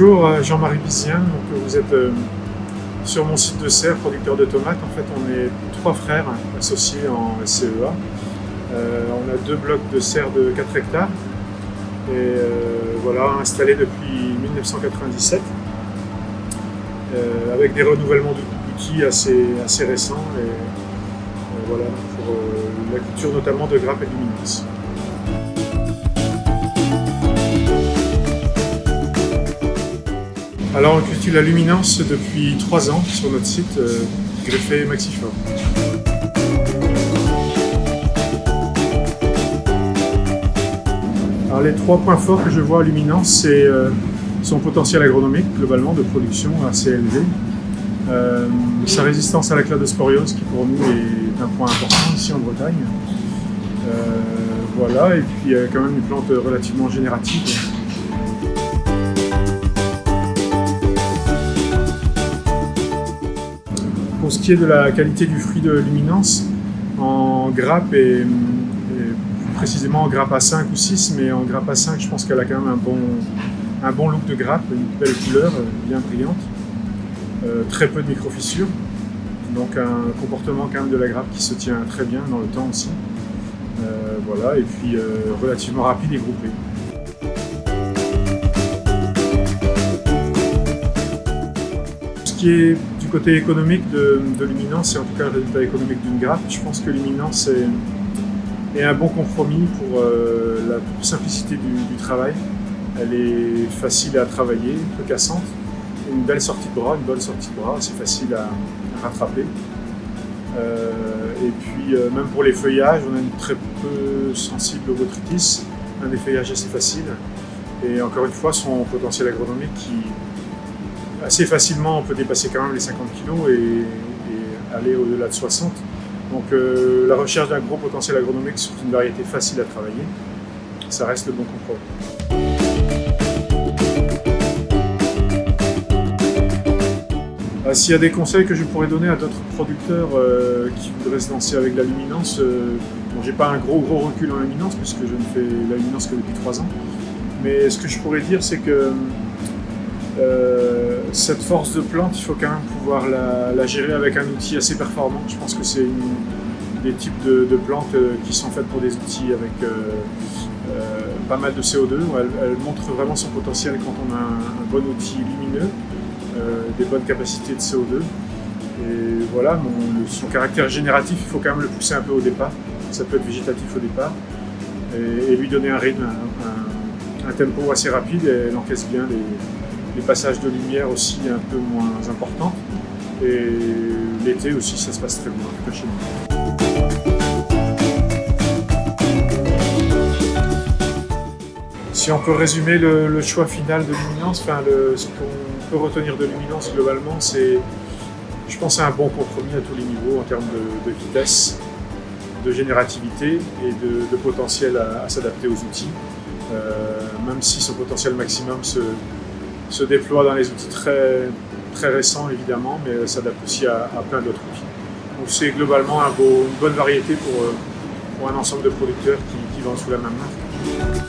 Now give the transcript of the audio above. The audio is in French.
Bonjour, Jean-Marie Bizien. Donc, vous êtes sur mon site de serre, producteur de tomates. En fait, on est 3 frères associés en SCEA. On a 2 blocs de serre de 4 hectares et voilà, installés depuis 1997 avec des renouvellements d'outils assez récents et voilà, pour la culture notamment de grappes et de luminance. Alors on cultive la luminance depuis 3 ans sur notre site greffé Maxifort. Alors les 3 points forts que je vois à luminance, c'est son potentiel agronomique globalement de production assez élevé, sa résistance à la cladosporiose qui pour nous est un point important ici en Bretagne. Voilà, et puis quand même une plante relativement générative. Pour ce qui est de la qualité du fruit de luminance, en grappe et plus précisément en grappe à 5 ou 6, mais en grappe à 5, je pense qu'elle a quand même un bon look de grappe, une belle couleur, bien brillante, très peu de micro-fissures, donc un comportement quand même de la grappe qui se tient très bien dans le temps aussi. Voilà, et puis relativement rapide et groupé. Ce qui est du côté économique de luminance, et en tout cas le résultat économique d'une grappe, je pense que luminance est un bon compromis pour la simplicité du travail. Elle est facile à travailler, peu cassante, une belle sortie de bras, une bonne sortie de bras, assez facile à rattraper. Et puis même pour les feuillages, on a une très peu sensible au botrytis, un effeuillage assez facile. Et encore une fois, son potentiel agronomique qui assez facilement on peut dépasser quand même les 50 kg et aller au-delà de 60. Donc la recherche d'un gros potentiel agronomique sur une variété facile à travailler, ça reste le bon compromis. S'il y a des conseils que je pourrais donner à d'autres producteurs qui voudraient se lancer avec la luminance, bon, j'ai pas un gros recul en luminance puisque je ne fais la luminance que depuis 3 ans, mais ce que je pourrais dire c'est que cette force de plante, il faut quand même pouvoir la gérer avec un outil assez performant. Je pense que c'est des types de plantes qui sont faites pour des outils avec pas mal de CO2. Elle montre vraiment son potentiel quand on a un bon outil lumineux, des bonnes capacités de CO2. Et voilà, son caractère génératif, il faut quand même le pousser un peu au départ. Ça peut être végétatif au départ et lui donner un rythme, un tempo assez rapide, et elle encaisse bien les passages de lumière aussi un peu moins importants. Et l'été aussi, ça se passe très bien, en tout cas chez nous. Si on peut résumer le choix final de luminance, enfin ce qu'on peut retenir de luminance globalement, c'est, je pense, un bon compromis à tous les niveaux en termes de vitesse, de générativité et de potentiel à s'adapter aux outils. Même si son potentiel maximum se déploie dans les outils très récents évidemment, mais s'adapte aussi à plein d'autres outils. Donc c'est globalement une bonne variété pour un ensemble de producteurs qui vendent sous la même marque.